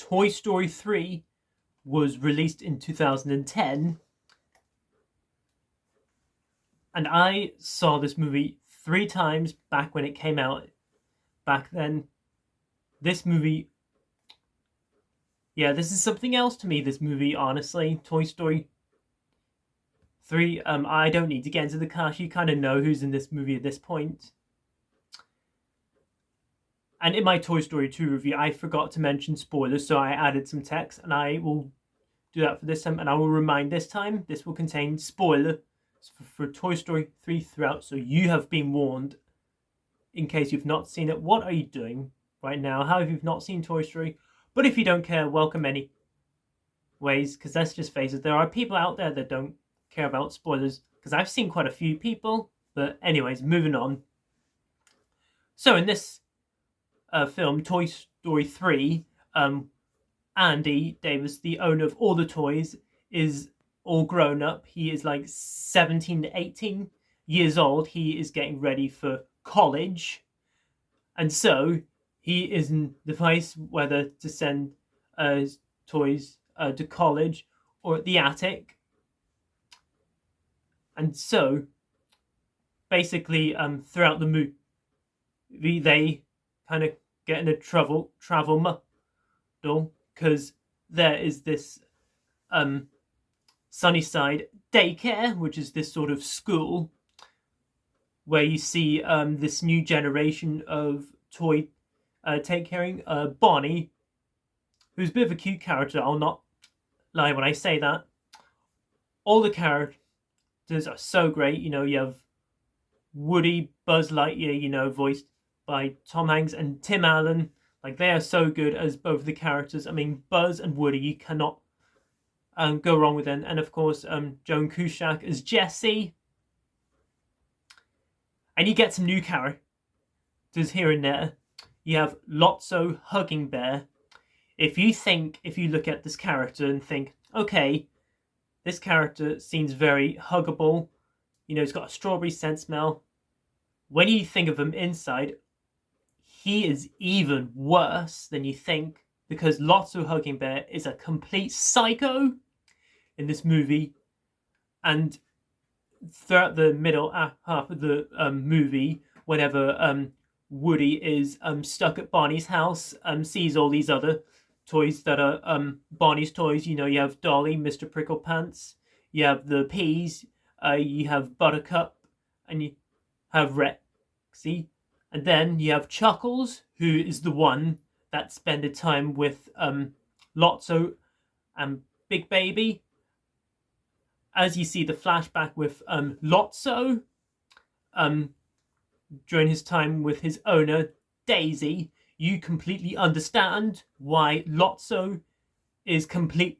Toy Story 3 was released in 2010, and I saw this movie 3 times back when it came out back then. This movie, yeah, this is something else to me, this movie, honestly. Toy Story 3, I don't need to get into the cast. You kind of know who's in this movie at this point. And in my Toy Story 2 review, I forgot to mention spoilers, so I added some text, and I will do that for this time. And I will remind this time, this will contain spoilers for Toy Story 3 throughout, so you have been warned in case you've not seen it. What are you doing right now? How have you not seen Toy Story? But if you don't care, welcome anyways, because let's just face it, there are people out there that don't care about spoilers, because I've seen quite a few people. But anyways, moving on. So in this film, Toy Story 3, Andy Davis, the owner of all the toys, is all grown up. He is like 17 to 18 years old. He is getting ready for college. And so he is in the place whether to send his toys to college or at the attic. And so basically, throughout the movie, they kind of get in a travel muddle, because there is this Sunnyside Daycare, which is this sort of school where you see this new generation of toy take caring. Bonnie, who's a bit of a cute character, I'll not lie when I say that. All the characters are so great. You know, you have Woody, Buzz Lightyear, you know, voiced by Tom Hanks, and Tim Allen. Like, they are so good as both the characters. I mean, Buzz and Woody, you cannot go wrong with them. And of course, Joan Cusack as Jessie. And you get some new characters here and there. You have Lotso Hugging Bear. If you look at this character and think, okay, this character seems very huggable. You know, he's got a strawberry scent smell. When you think of him inside, he is even worse than you think, because Lotso Hugging Bear is a complete psycho in this movie. And throughout the middle half of the movie, whenever Woody is stuck at Barney's house, sees all these other toys that are Barney's toys. You know, you have Dolly, Mr. Pricklepants, you have the Peas, you have Buttercup, and you have Rexy. And then you have Chuckles, who is the one that spended time with Lotso and Big Baby. As you see the flashback with Lotso during his time with his owner, Daisy, you completely understand why Lotso is completely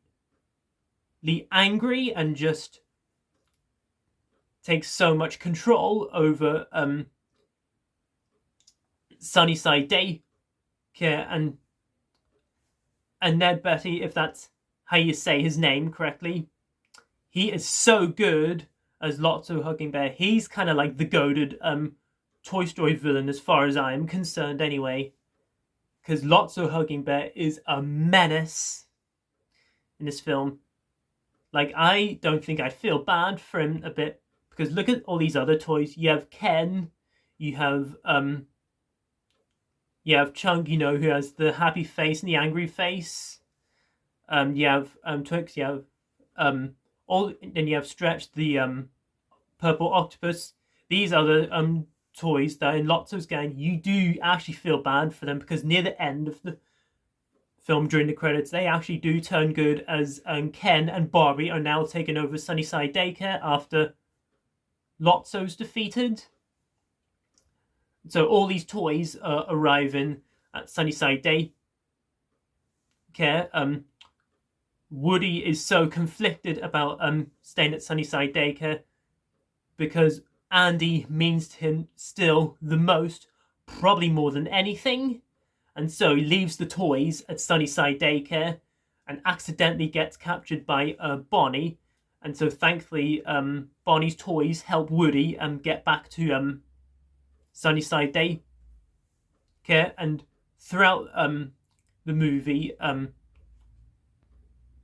angry and just takes so much control over Sunnyside Daycare and Ned Betty, if that's how you say his name correctly. He is so good as Lotso Hugging Bear. He's kind of like the goated Toy Story villain as far as I'm concerned anyway. Because Lotso Hugging Bear is a menace in this film. Like, I don't think I feel bad for him a bit. Because look at all these other toys. You have Ken. You have Chunk, you know, who has the happy face and the angry face. You have Twix. You have then you have Stretch, the purple octopus. These are the toys that in Lotso's gang, you do actually feel bad for them, because near the end of the film, during the credits, they actually do turn good, as Ken and Barbie are now taking over Sunnyside Daycare after Lotso's defeated. So all these toys are arriving at Sunnyside Daycare. Woody is so conflicted about staying at Sunnyside Daycare, because Andy means to him still the most, probably more than anything. And so he leaves the toys at Sunnyside Daycare and accidentally gets captured by Bonnie. And so thankfully, Bonnie's toys help Woody get back to Sunnyside Daycare. And throughout the movie,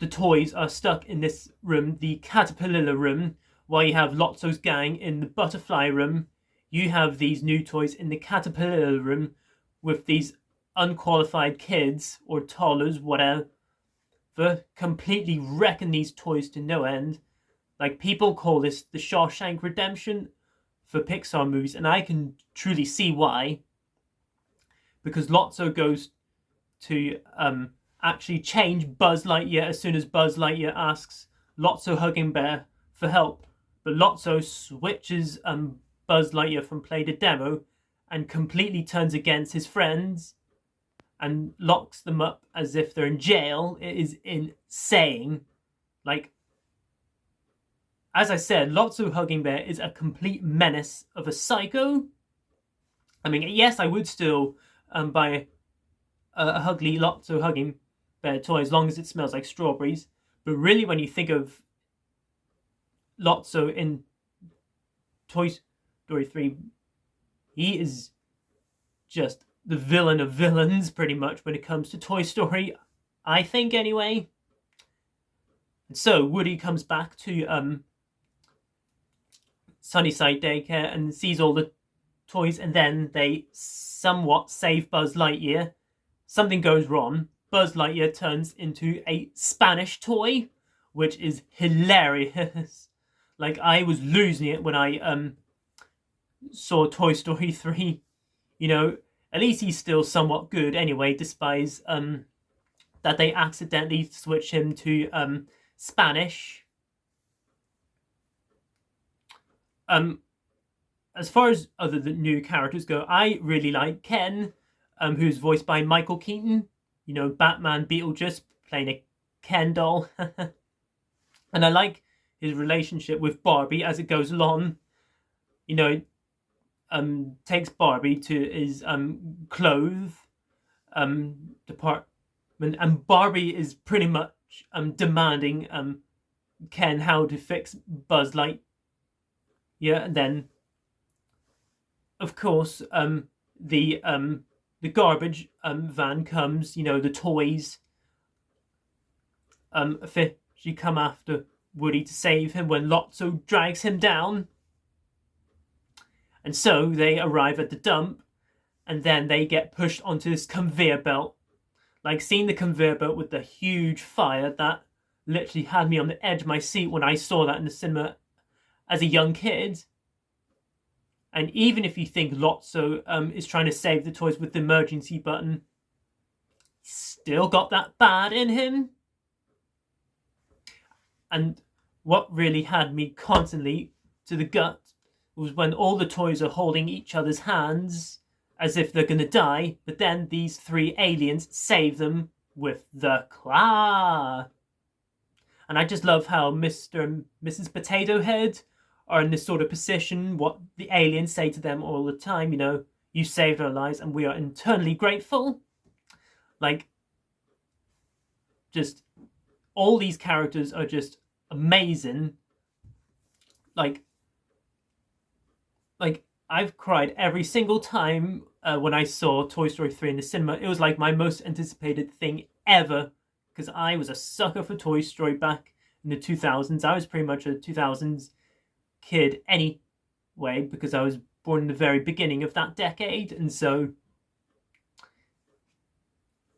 the toys are stuck in this room, the caterpillar room, while you have Lotso's gang in the butterfly room. You have these new toys in the caterpillar room with these unqualified kids or toddlers, whatever, completely wrecking these toys to no end. Like, people call this the Shawshank Redemption for Pixar movies, and I can truly see why. Because Lotso goes to actually change Buzz Lightyear as soon as Buzz Lightyear asks Lotso Hugging Bear for help. But Lotso switches Buzz Lightyear from play to demo and completely turns against his friends and locks them up as if they're in jail. It is insane. Like, as I said, Lotso Hugging Bear is a complete menace of a psycho. I mean, yes, I would still buy a ugly Lotso Hugging Bear toy as long as it smells like strawberries. But really, when you think of Lotso in Toy Story 3, he is just the villain of villains, pretty much, when it comes to Toy Story, I think, anyway. And so Woody comes back to Sunnyside Daycare and sees all the toys, and then they somewhat save Buzz Lightyear. Something goes wrong. Buzz Lightyear turns into a Spanish toy, which is hilarious. Like, I was losing it when I saw Toy Story 3. You know, at least he's still somewhat good anyway, despite that they accidentally switch him to Spanish. As far as other new characters go, I really like Ken, who's voiced by Michael Keaton. You know, Batman Beetlejuice, playing a Ken doll. And I like his relationship with Barbie as it goes along. You know, takes Barbie to his clothes department, and Barbie is pretty much demanding Ken how to fix Buzz Lightyear. Yeah, and then of course the garbage van comes. You know, the toys officially come after Woody to save him when Lotso drags him down. And so they arrive at the dump, and then they get pushed onto this conveyor belt. Like, seeing the conveyor belt with the huge fire, that literally had me on the edge of my seat when I saw that in the cinema as a young kid. And even if you think Lotso is trying to save the toys with the emergency button, he's still got that bad in him. And what really had me constantly to the gut was when all the toys are holding each other's hands as if they're gonna die, but then these three aliens save them with the claw. And I just love how Mr. and Mrs. Potato Head are in this sort of position, what the aliens say to them all the time, you know, you saved our lives and we are eternally grateful. Like, just all these characters are just amazing. Like I've cried every single time when I saw Toy Story 3 in the cinema. It was like my most anticipated thing ever, because I was a sucker for Toy Story back in the 2000s. I was pretty much a 2000s kid anyway, because I was born in the very beginning of that decade. And so,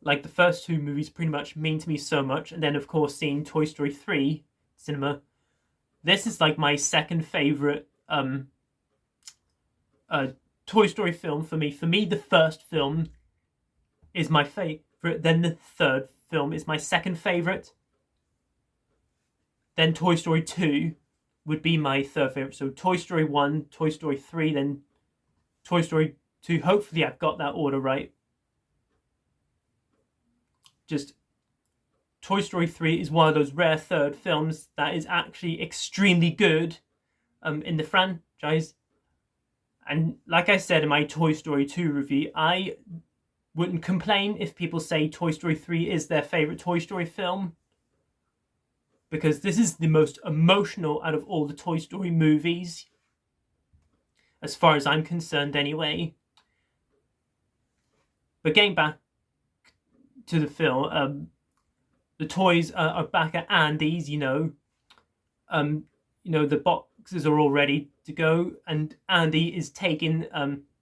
like, the first two movies pretty much mean to me so much. And then, of course, seeing Toy Story 3 cinema, this is like my second favorite Toy Story film for me. For me, the first film is my favorite. Then the third film is my second favorite. Then Toy Story 2 would be my third favorite. So Toy Story 1, Toy Story 3, then Toy Story 2. Hopefully I've got that order right. Just, Toy Story 3 is one of those rare third films that is actually extremely good in the franchise. And like I said in my Toy Story 2 review, I wouldn't complain if people say Toy Story 3 is their favorite Toy Story film, because this is the most emotional out of all the Toy Story movies, as far as I'm concerned anyway. But getting back to the film, the toys are back at Andy's. The boxes are all ready to go, and Andy is taking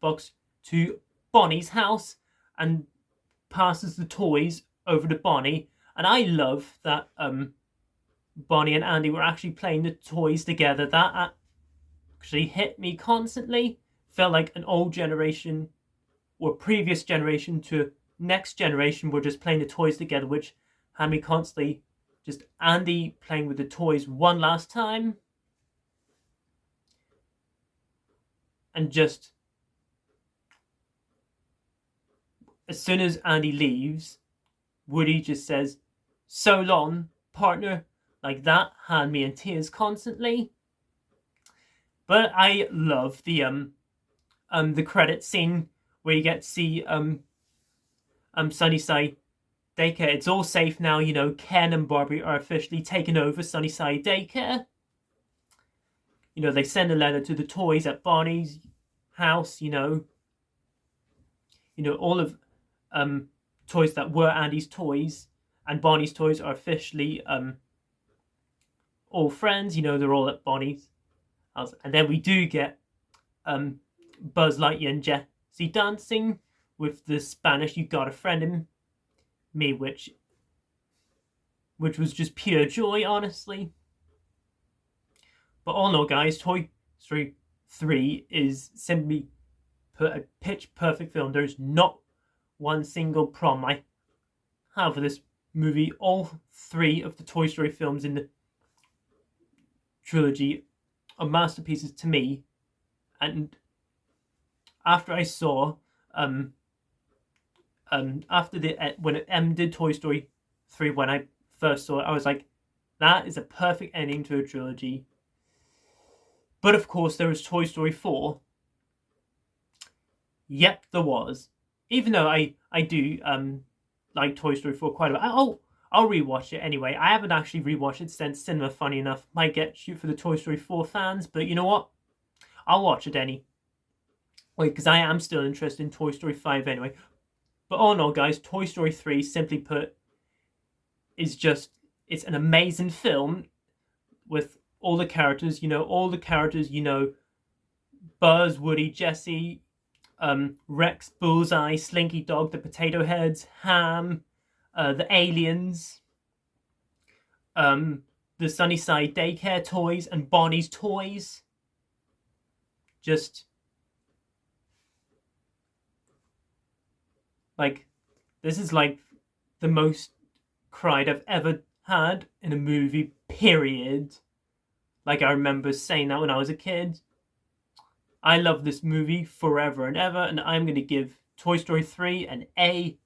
box to Bonnie's house and passes the toys over to Bonnie. And I love that Bonnie and Andy were actually playing the toys together. That actually hit me constantly. Felt like an old generation or previous generation to next generation were just playing the toys together, which had me constantly just Andy playing with the toys one last time. And just as soon as Andy leaves, Woody just says, "So long, partner." Like that had me in tears constantly. But I love the credit scene where you get to see Sunnyside Daycare. It's all safe now, Ken and Barbie are officially taking over Sunnyside Daycare. They send a letter to the toys at Bonnie's house, all of toys that were Andy's toys and Bonnie's toys are officially all friends, they're all at Bonnie's house. And then we do get Buzz Lightyear and Jessie dancing with the Spanish "You Got a Friend in Me," which was just pure joy, honestly. But all in all, guys, Toy Story 3 is simply put a pitch perfect film. There's not one single problem I have with this movie. All three of the Toy Story films in the trilogy are masterpieces to me. And after I saw after when it ended Toy Story 3, when I first saw it, I was like, that is a perfect ending to a trilogy. But of course, there was Toy Story 4. Yep, there was. Even though I do like Toy Story 4 quite a bit. I'll rewatch it anyway. I haven't actually rewatched it since cinema, funny enough. Might get shoot for the Toy Story 4 fans, but you know what? I'll watch it anyway, because I am still interested in Toy Story 5 anyway. But all in all, guys, Toy Story 3, simply put, is it's an amazing film with all the characters, Buzz, Woody, Jessie, Rex, Bullseye, Slinky Dog, the Potato Heads, Ham, the aliens, the Sunnyside Daycare toys, and Bonnie's toys. Just like, this is like the most cried I've ever had in a movie, period. Like, I remember saying that when I was a kid. I love this movie forever and ever, and I'm going to give Toy Story 3 an A+.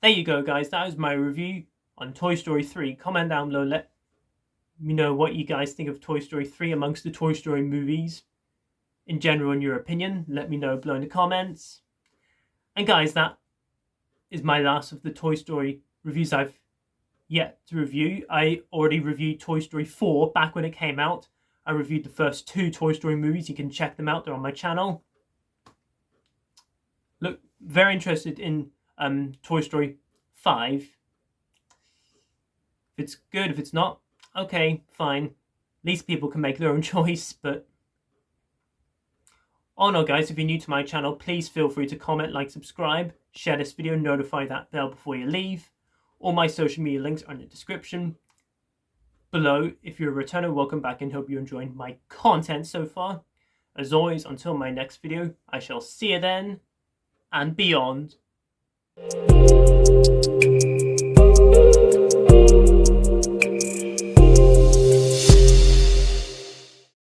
There you go, guys. That was my review on Toy Story 3. Comment down below. Let me know what you guys think of Toy Story 3 amongst the Toy Story movies. In general, in your opinion, let me know below in the comments. And guys, that is my last of the Toy Story reviews I've yet to review. I already reviewed Toy Story 4 back when it came out. I reviewed the first 2 Toy Story movies. You can check them out. They're on my channel. Look, very interested in Toy Story 5. If it's good, if it's not, okay, fine. At least people can make their own choice, but... Oh no, guys, if you're new to my channel, please feel free to comment, like, subscribe, share this video, notify that bell before you leave. All my social media links are in the description below. If you're a returner, welcome back and hope you enjoyed my content so far. As always, until my next video, I shall see you then and beyond.